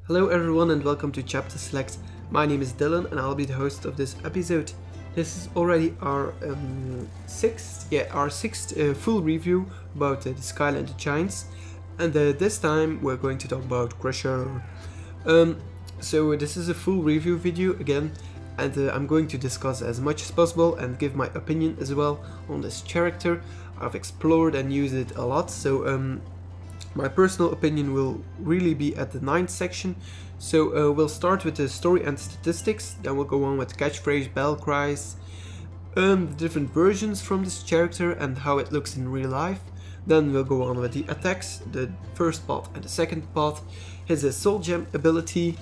Hello everyone and welcome to ChapterSelect. My name is Dylan and I'll be the host of this episode. This is already our sixth full review about the Skylanders Giants, and this time we're going to talk about Crusher. So this is a full review video again, and I'm going to discuss as much as possible and give my opinion as well on this character. I've explored and used it a lot, so my personal opinion will really be at the 9th section. So we'll start with the story and statistics, then we'll go on with catchphrase, battle cries, the different versions from this character and how it looks in real life. Then we'll go on with the attacks, the first part and the second part. His soul gem ability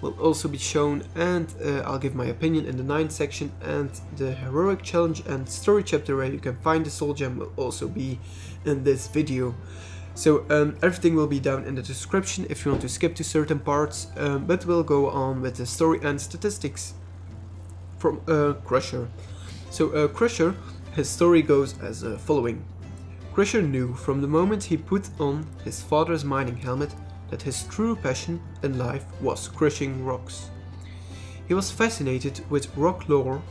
will also be shown, and I'll give my opinion in the 9th section, and the heroic challenge and story chapter where you can find the soul gem will also be in this video. So everything will be down in the description if you want to skip to certain parts, but we'll go on with the story and statistics from Crusher. So Crusher, his story goes as following. Crusher knew from the moment he put on his father's mining helmet that his true passion in life was crushing rocks. He was fascinated with rock lore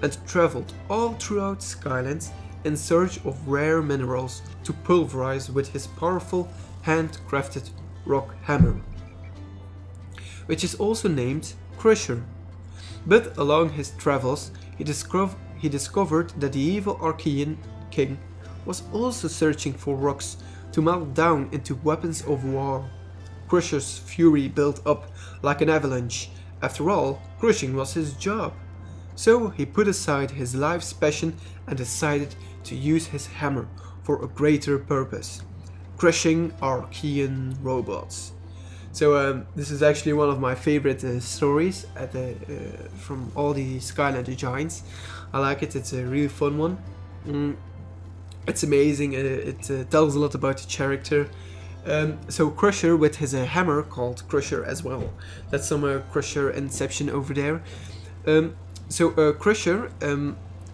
and traveled all throughout Skylands in search of rare minerals to pulverize with his powerful handcrafted rock hammer, which is also named Crusher. But along his travels, he discovered that the evil Archean king was also searching for rocks to melt down into weapons of war. Crusher's fury built up like an avalanche. After all, crushing was his job. So he put aside his life's passion and decided to use his hammer for a greater purpose: crushing Archean robots. So this is actually one of my favorite stories from all the Skylanders Giants. I like it, it's a really fun one. It's amazing, it tells a lot about the character. So Crusher with his hammer called Crusher as well. That's some Crusher inception over there. Crusher,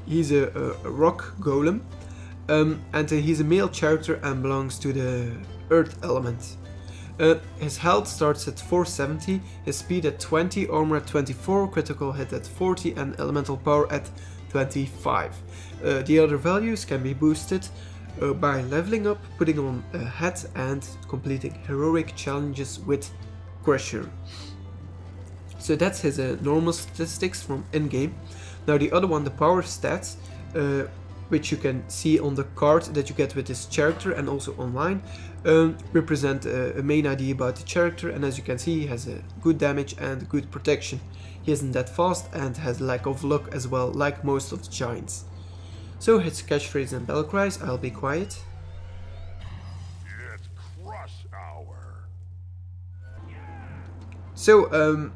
he's a rock golem, and he's a male character and belongs to the earth element. His health starts at 470, his speed at 20, armor at 24, critical hit at 40 and elemental power at 25. The other values can be boosted by leveling up, putting on a hat and completing heroic challenges with Crusher. So that's his normal statistics from in-game. Now the other one, the power stats, which you can see on the card that you get with this character and also online, represent a main idea about the character, and as you can see he has a good damage and good protection. He isn't that fast and has lack of luck as well, like most of the giants. So his catchphrase and battle cries, I'll be quiet. It's crush hour. So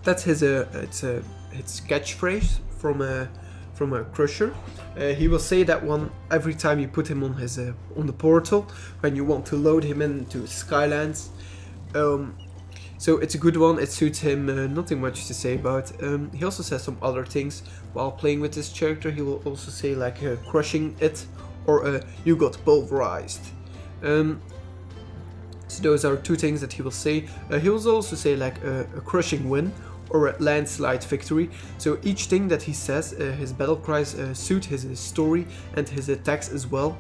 that's his catchphrase from a Crusher. He will say that one every time you put him on his on the portal when you want to load him into Skylands. So it's a good one, it suits him, nothing much to say about. He also says some other things while playing with this character. He will also say like crushing it, or you got pulverized. So those are two things that he will say. He will also say like a crushing win or a landslide victory. So each thing that he says, his battle cries suit his story and his attacks as well.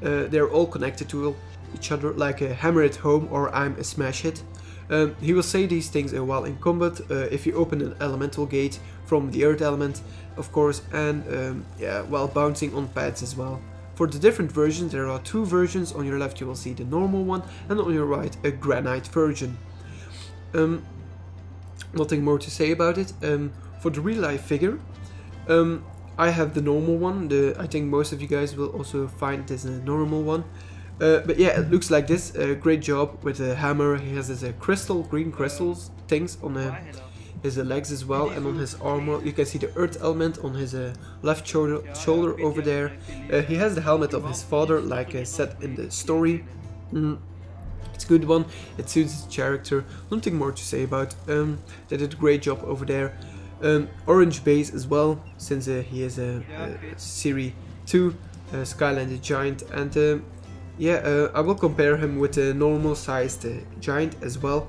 They're all connected to each other, like a hammer it home or I'm a smash hit. He will say these things while in combat, if you open an elemental gate from the earth element, of course, and while bouncing on pads as well. For the different versions, there are two versions. On your left you will see the normal one, and on your right a granite version. Nothing more to say about it. For the real life figure, I have the normal one. I think most of you guys will also find this a normal one. But yeah, it looks like this. Great job with the hammer. He has his green crystals things on his legs as well, and on his armor you can see the earth element on his left shoulder over there. He has the helmet of his father, like I said in the story. It's a good one, it suits his character, nothing more to say about. They did a great job over there. Orange base as well, since he is a Serie 2 Skylanders giant, and I will compare him with a normal sized giant as well.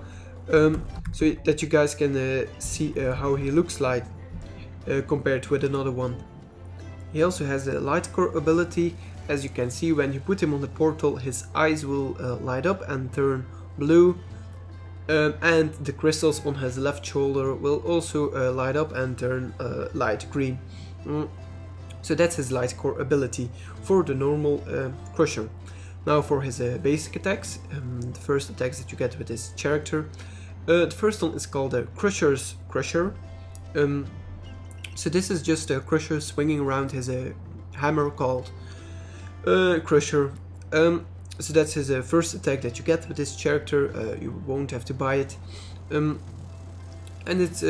so that you guys can see how he looks like compared with another one. He also has a light core ability. As you can see, when you put him on the portal, his eyes will light up and turn blue, and the crystals on his left shoulder will also light up and turn light green. So that's his light core ability for the normal Crusher. Now for his basic attacks, the first attacks that you get with this character. The first one is called Crusher's Crusher. So this is just a Crusher swinging around his hammer called Crusher. So that's his first attack that you get with this character. You won't have to buy it. And it's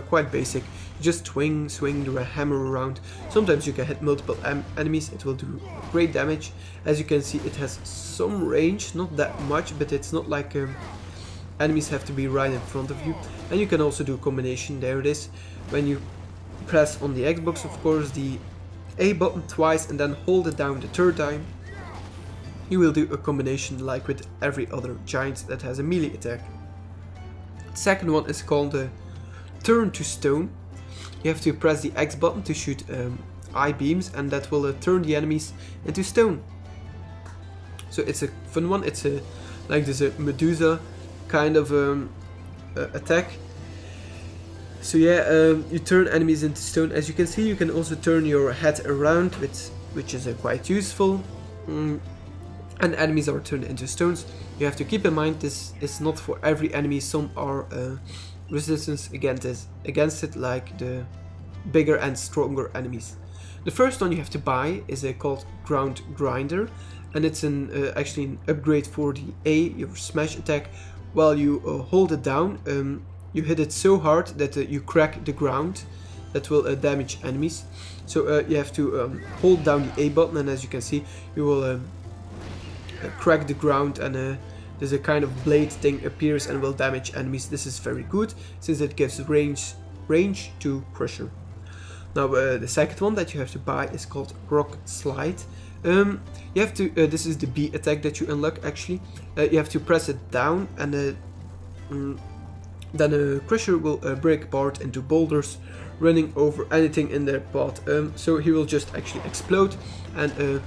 quite basic. You just swing the hammer around. Sometimes you can hit multiple enemies. It will do great damage. As you can see, it has some range, not that much, but it's not like enemies have to be right in front of you. And you can also do a combination. There it is. When you press on the Xbox, of course, the A button twice and then hold it down the third time, you will do a combination like with every other giant that has a melee attack. The second one is called Turn to Stone. You have to press the X button to shoot eye beams, and that will turn the enemies into stone. So it's a fun one. It's like this Medusa kind of attack. So yeah, you turn enemies into stone. As you can see, you can also turn your head around, which is quite useful. And enemies are turned into stones. You have to keep in mind this is not for every enemy. Some are resistance against it, like the bigger and stronger enemies. The first one you have to buy is called Ground Grinder, and it's actually an upgrade for the A, your smash attack. While you hold it down, you hit it so hard that you crack the ground. That will damage enemies. So you have to hold down the A button, and as you can see, you will crack the ground, and there's a kind of blade thing appears and will damage enemies. This is very good since it gives range to Crusher. Now the second one that you have to buy is called Rock Slide. You have to this is the B attack that you unlock actually. You have to press it down, and then a Crusher will break apart into boulders, running over anything in their path. So he will just actually explode and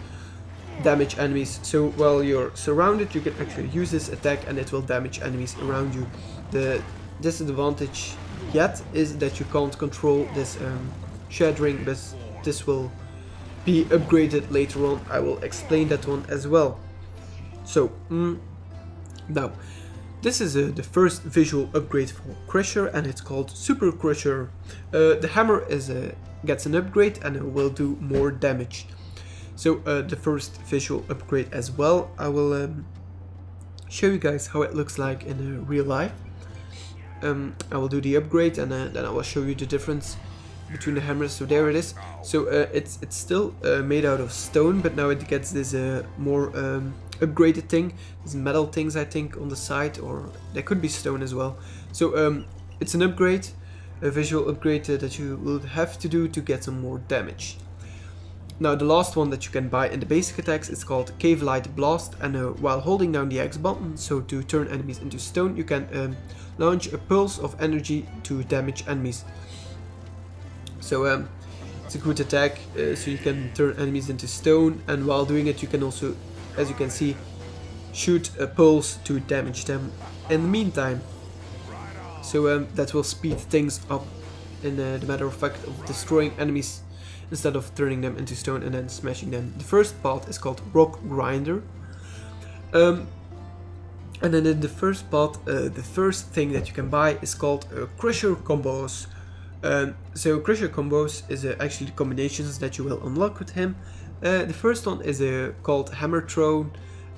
damage enemies. So while you're surrounded, you can actually use this attack and it will damage enemies around you. The disadvantage yet is that you can't control this shattering, but this will be upgraded later on. I will explain that one as well. So now this is the first visual upgrade for Crusher, and it's called Super Crusher. The hammer gets an upgrade and it will do more damage. So the first visual upgrade as well. I will show you guys how it looks like in real life. I will do the upgrade, and then I will show you the difference between the hammers. So there it is. So it's still made out of stone, but now it gets this more upgraded thing. These metal things, I think, on the side, or they could be stone as well. So it's an upgrade, a visual upgrade that you will have to do to get some more damage. Now the last one that you can buy in the basic attacks is called Cave Light Blast, and while holding down the X button, so to turn enemies into stone, you can launch a pulse of energy to damage enemies. So it's a good attack, so you can turn enemies into stone, and while doing it you can also, as you can see, shoot a pulse to damage them in the meantime. So that will speed things up in the matter of fact of destroying enemies instead of turning them into stone and then smashing them. The first part is called Rock Grinder. And then in the first part, the first thing that you can buy is called Crusher Combos. So Crusher Combos is actually the combinations that you will unlock with him. The first one is called Hammer Throw,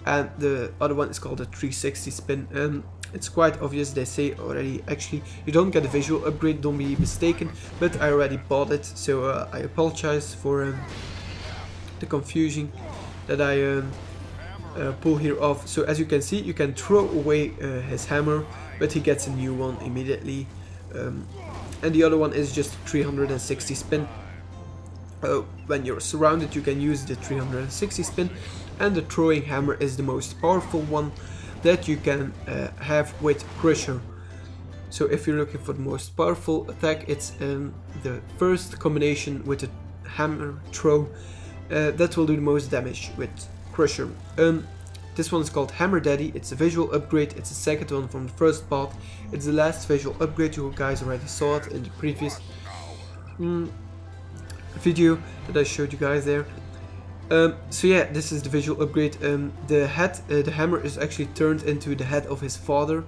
and the other one is called a 360 Spin. It's quite obvious, they say already. Actually, you don't get a visual upgrade, don't be mistaken, but I already bought it, so I apologize for the confusion that I pull here off. So as you can see, you can throw away his hammer, but he gets a new one immediately. And the other one is just 360 spin. When you're surrounded, you can use the 360 spin, and the throwing hammer is the most powerful one that you can have with Crusher. So if you're looking for the most powerful attack, it's the first combination with a hammer throw that will do the most damage with Crusher. This one is called Hammer Daddy. It's a visual upgrade. It's the second one from the first part. It's the last visual upgrade. You guys already saw it in the previous video that I showed you guys there. So yeah, this is the visual upgrade. The hammer is actually turned into the head of his father.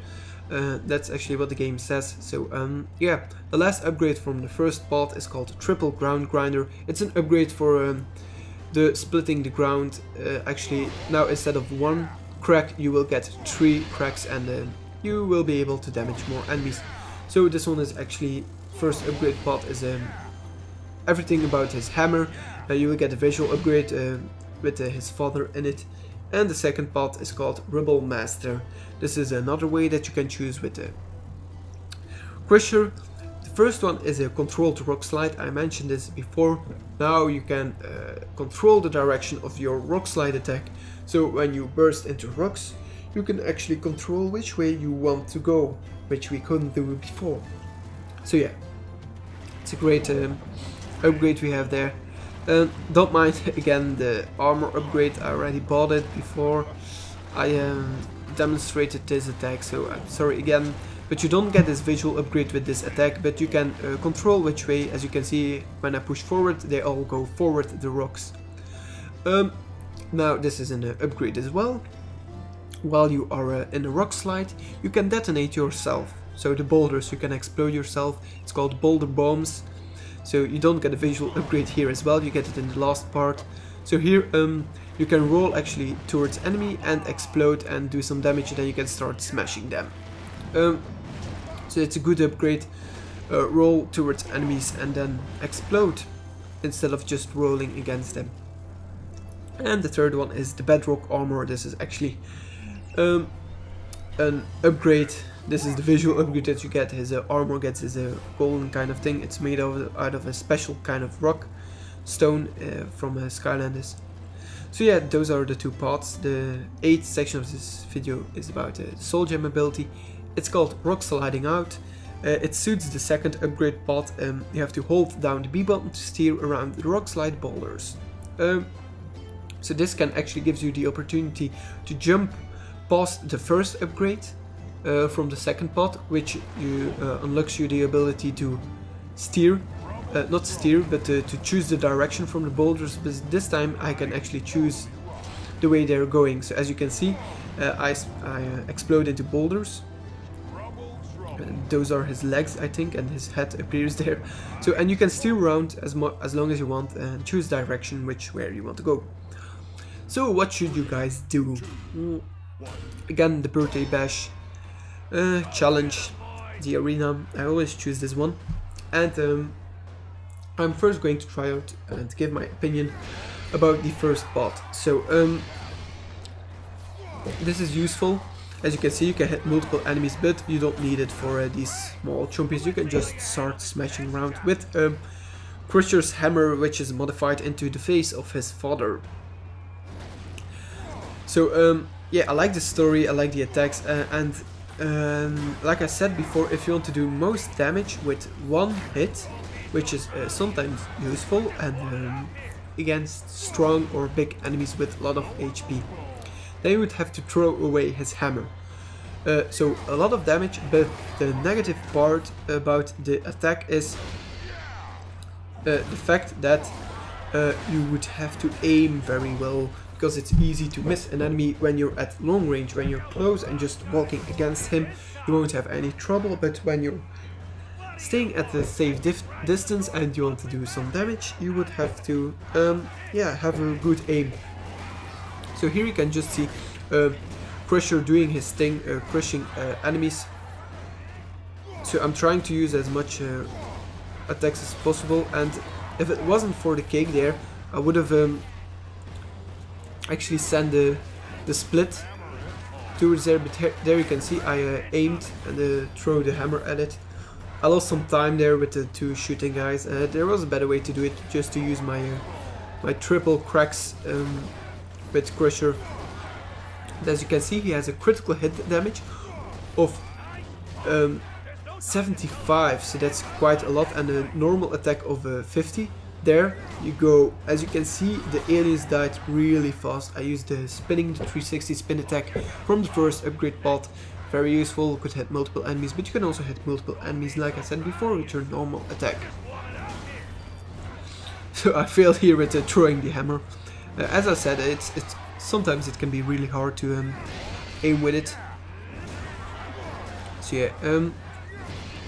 That's actually what the game says. So yeah, the last upgrade from the first part is called Triple Ground Grinder. It's an upgrade for the splitting the ground. Actually, now instead of 1 crack, you will get 3 cracks, and you will be able to damage more enemies. So this one is actually, first upgrade part is everything about his hammer. You will get a visual upgrade with his father in it. And the second part is called Rebel Master. This is another way that you can choose with the Crusher. The first one is a controlled rock slide. I mentioned this before. Now you can control the direction of your rock slide attack. So when you burst into rocks, you can actually control which way you want to go, which we couldn't do before. So yeah, it's a great upgrade we have there. Don't mind again the armor upgrade. I already bought it before I demonstrated this attack, so I'm sorry again. But you don't get this visual upgrade with this attack, but you can control which way. As you can see, when I push forward, they all go forward, the rocks. Now this is an upgrade as well. While you are in a rock slide, you can detonate yourself. So the boulders, you can explode yourself. It's called boulder bombs. So you don't get a visual upgrade here as well, you get it in the last part. So here you can roll actually towards enemy and explode and do some damage, and then you can start smashing them. So it's a good upgrade. Roll towards enemies and then explode instead of just rolling against them. And the third one is the bedrock armor. This is actually an upgrade. This is the visual upgrade that you get. His armor gets is a golden kind of thing. It's made out of a special kind of rock stone from Skylanders. So yeah, those are the two parts. The 8th section of this video is about Soul Gem ability. It's called Rock Sliding Out. It suits the second upgrade part. You have to hold down the B button to steer around the rock slide boulders. So this can actually gives you the opportunity to jump past the first upgrade from the second part, which unlocks you the ability to steer, not steer, but to choose the direction from the boulders. But this time I can actually choose the way they're going. So as you can see, I explode into boulders. Those are his legs, I think, and his head appears there. So, and you can steer around as long as you want and choose direction where you want to go. So what should you guys do? Again, the birthday bash challenge, the arena. I always choose this one, and I'm first going to try out and give my opinion about the first part. So this is useful. As you can see, you can hit multiple enemies, but you don't need it for these small chumpies. You can just start smashing around with Crusher's hammer, which is modified into the face of his father. So yeah, I like the story, I like the attacks, and like I said before, if you want to do most damage with one hit, which is sometimes useful and against strong or big enemies with a lot of HP, then you would have to throw away his hammer. So a lot of damage, but the negative part about the attack is the fact that you would have to aim very well, because it's easy to miss an enemy when you're at long range. When you're close and just walking against him, you won't have any trouble, but when you're staying at a safe distance and you want to do some damage, you would have to yeah, have a good aim. So here you can just see Crusher doing his thing, crushing enemies. So I'm trying to use as much attacks as possible, and if it wasn't for the cake there, I would have actually sent the split towards there, but there you can see I aimed and throw the hammer at it. I lost some time there with the two shooting guys. There was a better way to do it, just to use my my triple cracks with Crusher. As you can see, he has a critical hit damage of 75, so that's quite a lot, and a normal attack of 50. There you go. As you can see, the aliens died really fast. I used the 360 spin attack from the first upgrade pod. Very useful, could hit multiple enemies, but you can also hit multiple enemies, like I said before, with your normal attack. So I failed here with throwing the hammer. As I said, it's sometimes it can be really hard to aim with it. So yeah,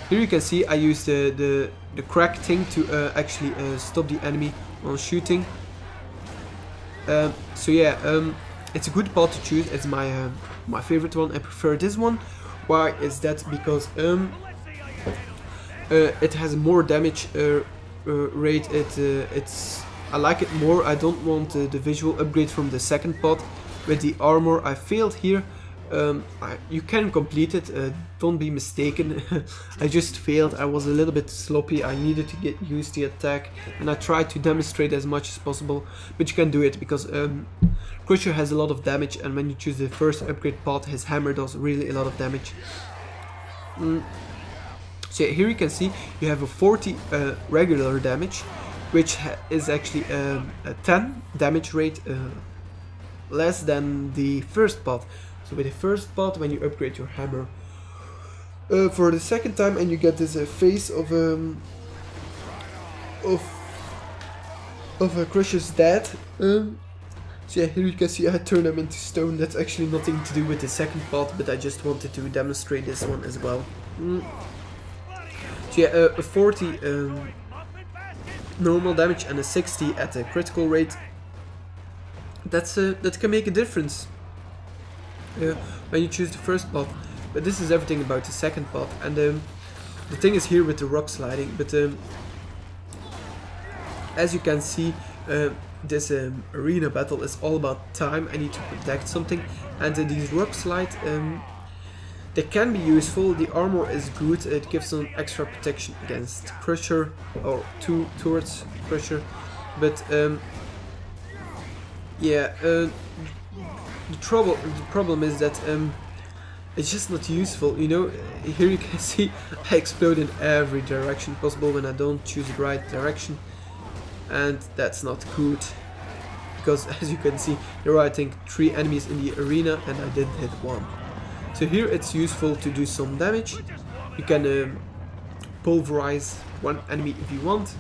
here you can see I used the crack thing to actually stop the enemy while shooting. So yeah, it's a good pod to choose. It's my my favorite one. I prefer this one. Why is that? Because it has more damage rate. I like it more. I don't want the visual upgrade from the second pod. With the armor, I failed here. You can complete it, don't be mistaken. I just failed. I was a little bit sloppy. I needed to get used to the attack, and I tried to demonstrate as much as possible, but you can do it because Crusher has a lot of damage, and when you choose the first upgrade pod, his hammer does really a lot of damage. So yeah, here you can see you have a 40 regular damage, which is actually a 10 damage rate less than the first pod. So with the first pod, when you upgrade your hammer for the second time, and you get this face of Crusher's dad. So yeah, here you can see I turn him into stone. That's actually nothing to do with the second pod, but I just wanted to demonstrate this one as well. So yeah, a 40 normal damage and a 60 at a critical rate. That can make a difference. When you choose the first pod, but this is everything about the second pod. And the thing is here with the rock sliding, but as you can see, this arena battle is all about time. I need to protect something, and these rock slides, they can be useful. The armor is good. It gives some extra protection against Crusher, or towards Crusher, but yeah. The problem is that it's just not useful, you know. Here you can see I explode in every direction possible when I don't choose the right direction, and that's not good, because as you can see there are, I think, 3 enemies in the arena and I didn't hit one. So here it's useful to do some damage. You can pulverize one enemy if you want.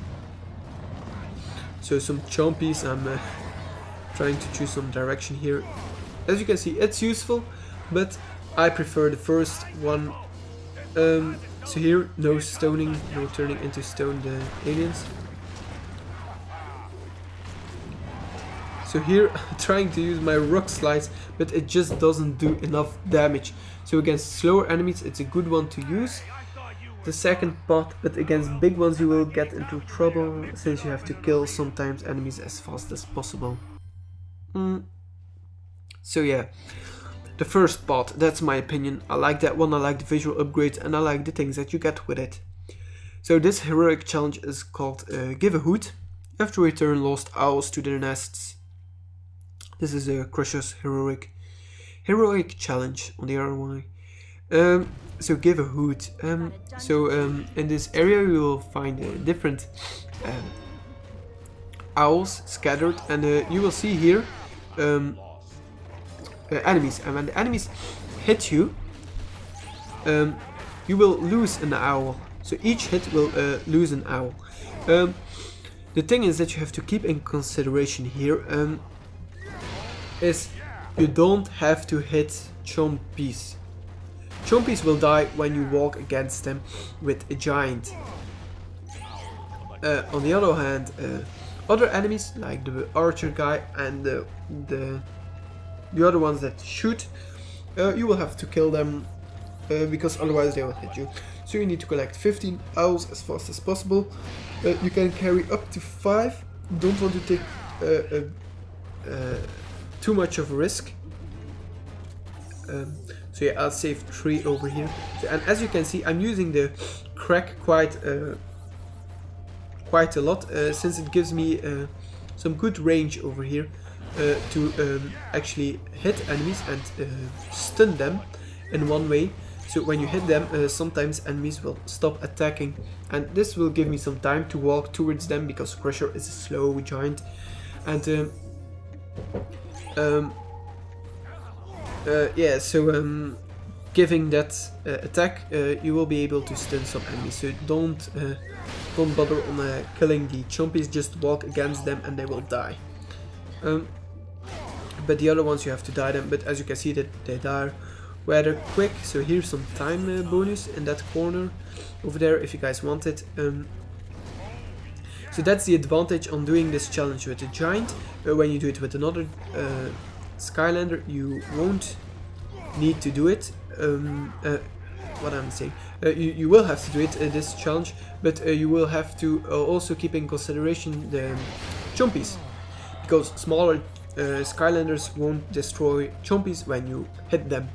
So some chompies. I'm trying to choose some direction here. As you can see, it's useful, but I prefer the first one. So here, no stoning, no turning into stone the aliens. So here, trying to use my rock slides, but it just doesn't do enough damage. So against slower enemies, it's a good one to use. The second pod, but against big ones you will get into trouble, since you have to kill sometimes enemies as fast as possible. So yeah, the first pod, that's my opinion. I like that one. I like the visual upgrades, and I like the things that you get with it. So this heroic challenge is called Give a Hoot. You have to return lost owls to their nests. This is a Crusher's heroic challenge on the ROI. So Give a Hoot. In this area you will find different owls scattered, and you will see here enemies, and when the enemies hit you, you will lose an owl. So each hit will lose an owl. The thing is that you have to keep in consideration here is you don't have to hit chompies. Chompies will die when you walk against them with a giant. On the other hand, other enemies like the archer guy and the other ones that shoot, you will have to kill them because otherwise they will hit you. So you need to collect 15 owls as fast as possible. You can carry up to 5. Don't want to take too much of a risk. So yeah, I'll save 3 over here. So, and as you can see, I'm using the crack quite a lot, since it gives me some good range over here to actually hit enemies and stun them in one way. So when you hit them, sometimes enemies will stop attacking, and this will give me some time to walk towards them because Crusher is a slow giant. And yeah, so giving that attack, you will be able to stun some enemies. So don't bother on killing the chompies, just walk against them and they will die. But the other ones you have to die them, but as you can see that they die rather quick. So here's some time bonus in that corner over there if you guys want it. So that's the advantage on doing this challenge with a giant. When you do it with another Skylander, you won't need to do it. What I'm saying, you will have to do it this challenge, but you will have to also keep in consideration the chompies, because smaller Skylanders won't destroy chompies when you hit them.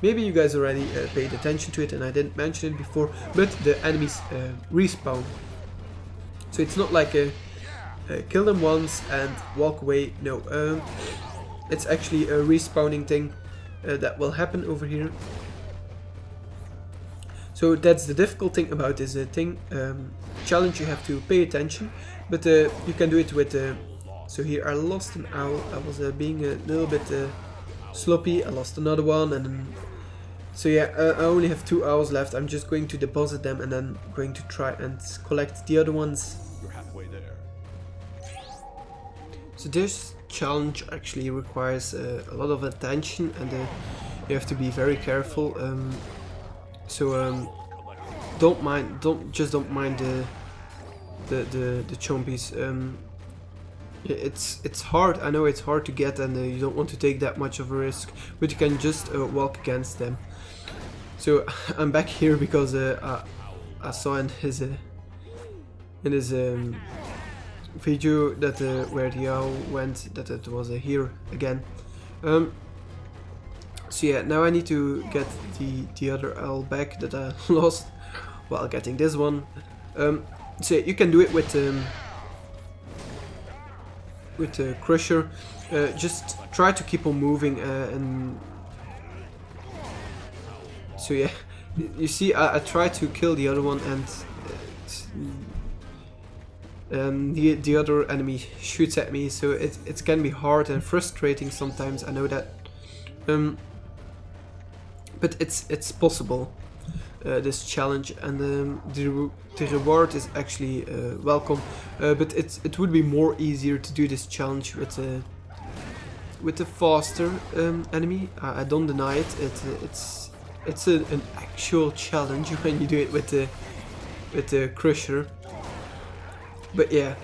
Maybe you guys already paid attention to it and I didn't mention it before, but the enemies respawn. So it's not like kill them once and walk away. No, it's actually a respawning thing that will happen over here. So that's the difficult thing about this challenge. You have to pay attention, but you can do it with. So here I lost an owl. I was being a little bit sloppy. I lost another one, and so yeah, I only have 2 owls left. I'm just going to deposit them and then going to try and collect the other ones. You're halfway there. So this challenge actually requires a lot of attention, and you have to be very careful. Don't mind the chompies. It's hard. I know it's hard to get, and you don't want to take that much of a risk, but you can just walk against them. So I'm back here because I saw in his video that where the owl went, that it was here again. So yeah, now I need to get the other owl back that I lost while getting this one. So yeah, you can do it with Crusher. Just try to keep on moving, and so yeah, you see I try to kill the other one, and the other enemy shoots at me, so it can be hard and frustrating sometimes, I know that. But it's possible, this challenge, and the reward is actually welcome. But it would be more easier to do this challenge with a faster enemy. I don't deny it. It's an actual challenge when you do it with the Crusher. But yeah,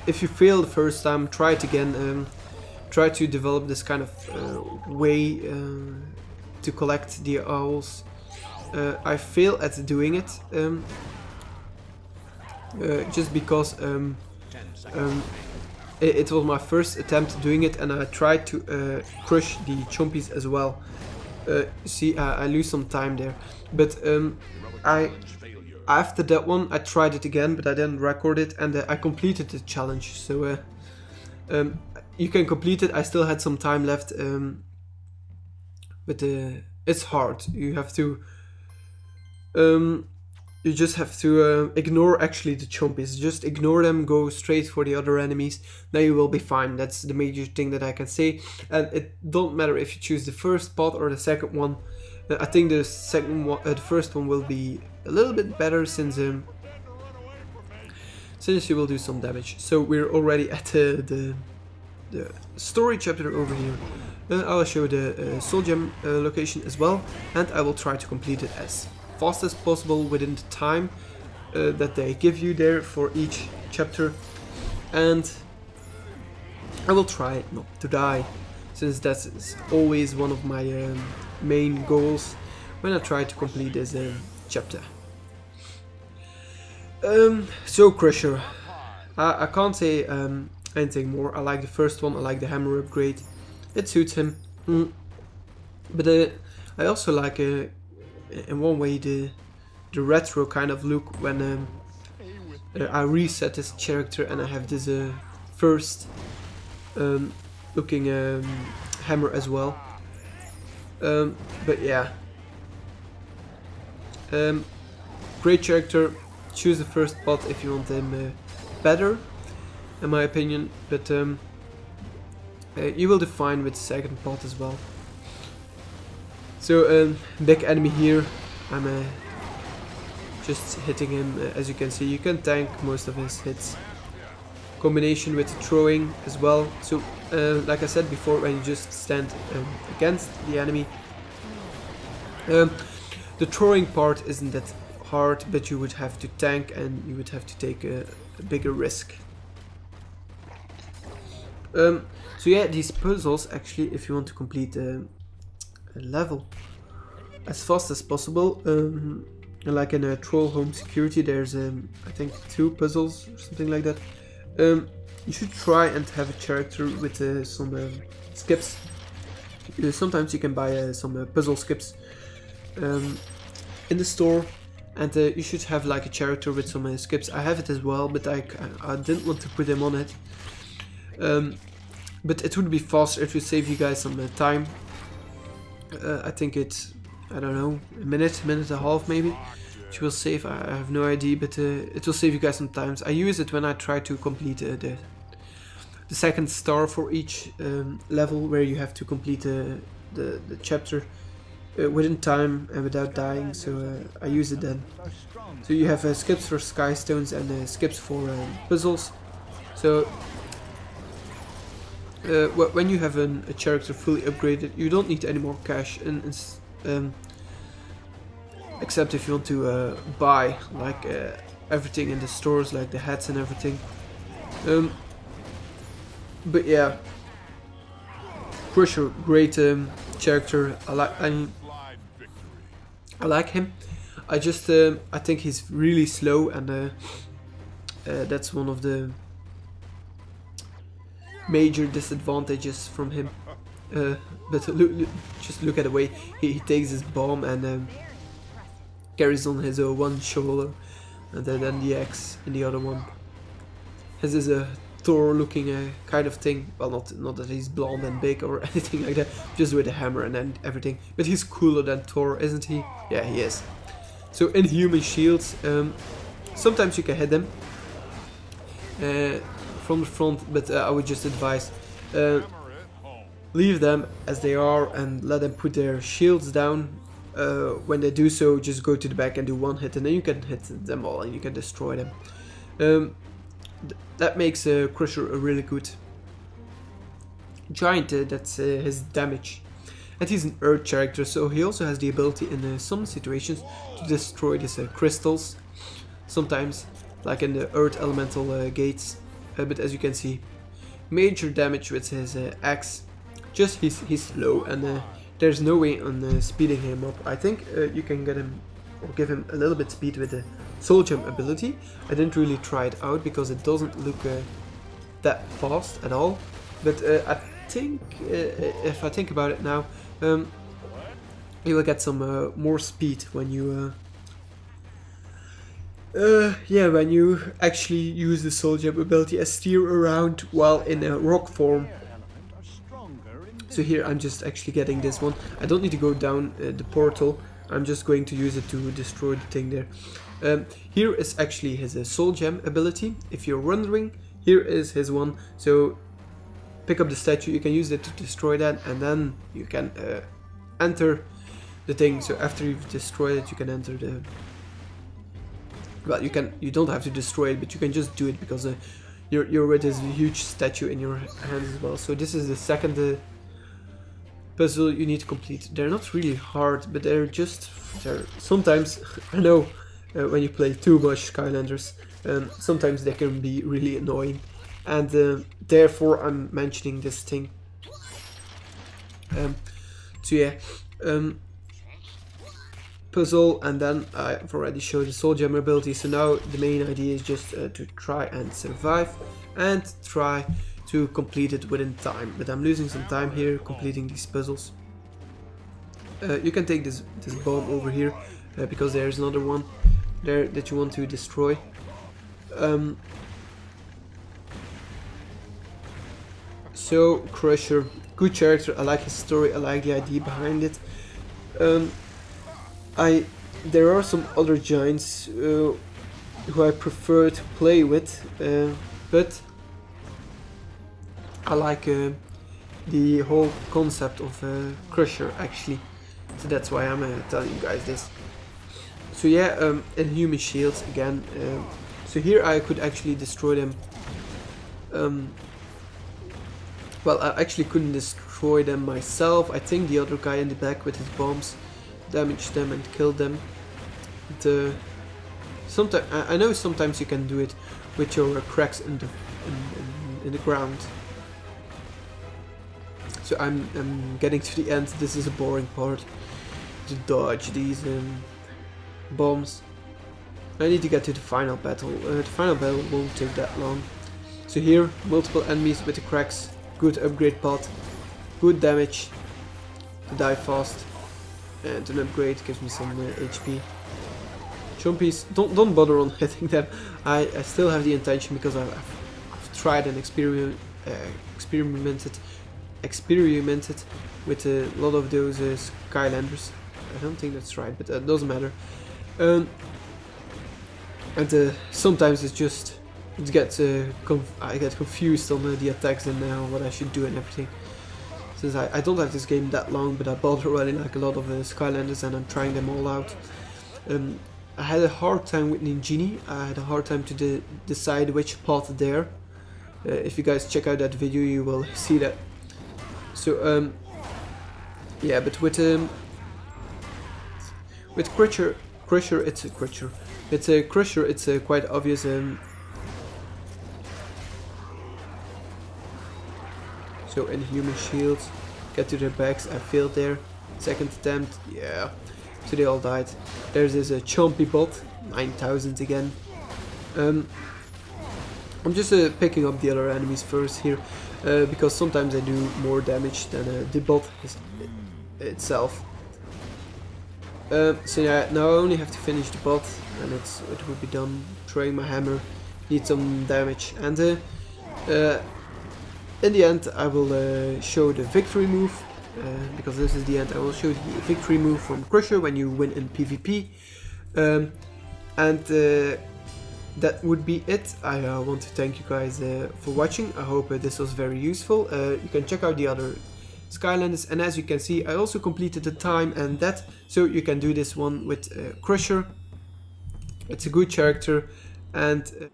if you fail the first time, try it again. Try to develop this kind of way to collect the owls. I fail at doing it just because it was my first attempt doing it, and I tried to crush the chompies as well. See, I lose some time there, but after that one I tried it again, but I didn't record it, and I completed the challenge. So you can complete it. I still had some time left, but it's hard. You have to you just have to ignore actually the chompies. Just ignore them, go straight for the other enemies. Now you will be fine. That's the major thing that I can say. And it don't matter if you choose the first pot or the second one. I think the second one, the first one will be a little bit better since you will do some damage. So we're already at the story chapter over here. I will show the soul gem location as well, and I will try to complete it as fast as possible within the time that they give you there for each chapter, and I will try not to die, since that is always one of my main goals when I try to complete this chapter. So Crusher, I can't say anything more. I like the first one. I like the hammer upgrade. It suits him. But I also like in one way the retro kind of look when I reset this character and I have this first looking hammer as well. But yeah, great character. Choose the first pot if you want him better, in my opinion. But you will define with the second pot as well. So big enemy here. I'm just hitting him. As you can see, you can tank most of his hits. Combination with throwing as well. So like I said before, when you just stand against the enemy, the throwing part isn't that hard, but you would have to tank and you would have to take a bigger risk. So yeah, these puzzles actually, if you want to complete a level as fast as possible, like in a Troll Home Security, there's I think 2 puzzles or something like that. You should try and have a character with some skips. Sometimes you can buy some puzzle skips in the store, and you should have like a character with some skips. I have it as well, but I didn't want to put them on it. But it would be faster, it would save you guys some time. I think it's, I don't know, a minute and a half maybe, which will save, I have no idea, but it will save you guys some time. I use it when I try to complete the second star for each level, where you have to complete the chapter within time and without dying, so I use it then. So you have skips for sky stones and skips for puzzles. So when you have a character fully upgraded, you don't need any more cash, except if you want to buy like everything in the stores, like the hats and everything. But yeah, Crusher, great character. I like him. I just I think he's really slow, and that's one of the major disadvantages from him. But just look at the way he takes his bomb and carries on his one shoulder, and then the axe in the other one. Has this Thor looking kind of thing. Well, not that he's blonde and big or anything like that, just with a hammer and then everything. But he's cooler than Thor, isn't he? Yeah, he is. So inhuman shields. Sometimes you can hit them from the front, but I would just advise leave them as they are and let them put their shields down. When they do so, just go to the back and do one hit, and then you can hit them all and you can destroy them. That makes Crusher a really good giant. That's his damage. And he's an earth character, so he also has the ability in some situations to destroy these crystals. Sometimes, like in the earth elemental gates. But as you can see, major damage with his axe. Just he's slow, and there's no way on speeding him up. I think you can get him or give him a little bit speed with the soul gem ability. I didn't really try it out because it doesn't look that fast at all. But I think if I think about it now, you will get some more speed when you when you actually use the soul gem ability as steer around while in a rock form. So here I'm just actually getting this one. I don't need to go down the portal. I'm just going to use it to destroy the thing there. Here is actually his soul gem ability. If you're wondering, here is his one. So pick up the statue, you can use it to destroy that, and then you can enter the thing. So after you've destroyed it, you can enter the... Well, you don't have to destroy it, but you can just do it because you're with this huge statue in your hands as well. So this is the second puzzle you need to complete. They're not really hard, but they're sometimes, I know, when you play too much Skylanders, sometimes they can be really annoying, and therefore I'm mentioning this thing. So yeah, puzzle, and then I've already showed the soul gem ability, so now the main idea is just to try and survive and try to complete it within time. But I'm losing some time here completing these puzzles. You can take this bomb over here because there's another one there that you want to destroy. So Crusher, good character. I like his story. I like the idea behind it. There are some other giants who I prefer to play with, but I like the whole concept of Crusher actually. So that's why I'm telling you guys this. So yeah, Inhuman Shields again. So here I could actually destroy them. Well, I actually couldn't destroy them myself. I think the other guy in the back with his bombs damaged them and killed them. Sometimes I know sometimes you can do it with your cracks in the ground. So I'm getting to the end. This is a boring part to dodge these bombs. I need to get to the final battle. The final battle won't take that long. So here, multiple enemies with the cracks. Good upgrade pot. Good damage. To die fast. And an upgrade gives me some HP. Chompies, don't bother on hitting them. I still have the intention because I've tried and experimented with a lot of those Skylanders. I don't think that's right, but that doesn't matter. And sometimes it's just I get confused on the attacks and what I should do and everything. Since I don't have this game that long, but I bought already like a lot of Skylanders and I'm trying them all out. I had a hard time with Ninjini. I had a hard time to decide which path there. If you guys check out that video, you will see that. So yeah, but with Crusher, it's quite obvious. So Inhuman Shields, get to their backs. I failed there. Second attempt, yeah. So they all died. There's this Chompy bot, 9000 again. I'm just picking up the other enemies first here, because sometimes I do more damage than the bot itself. So yeah, now I only have to finish the bot, and it will be done. Throwing my hammer, need some damage, and in the end I will show the victory move. Because this is the end, I will show the victory move from Crusher when you win in PvP. That would be it. I want to thank you guys for watching. I hope this was very useful. You can check out the other Skylanders, and as you can see, I also completed the time and that, so you can do this one with Crusher. It's a good character, and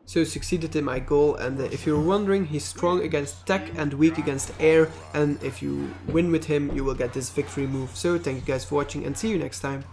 so succeeded in my goal. And if you're wondering, he's strong against tech and weak against air, and if you win with him you will get this victory move. So thank you guys for watching and see you next time.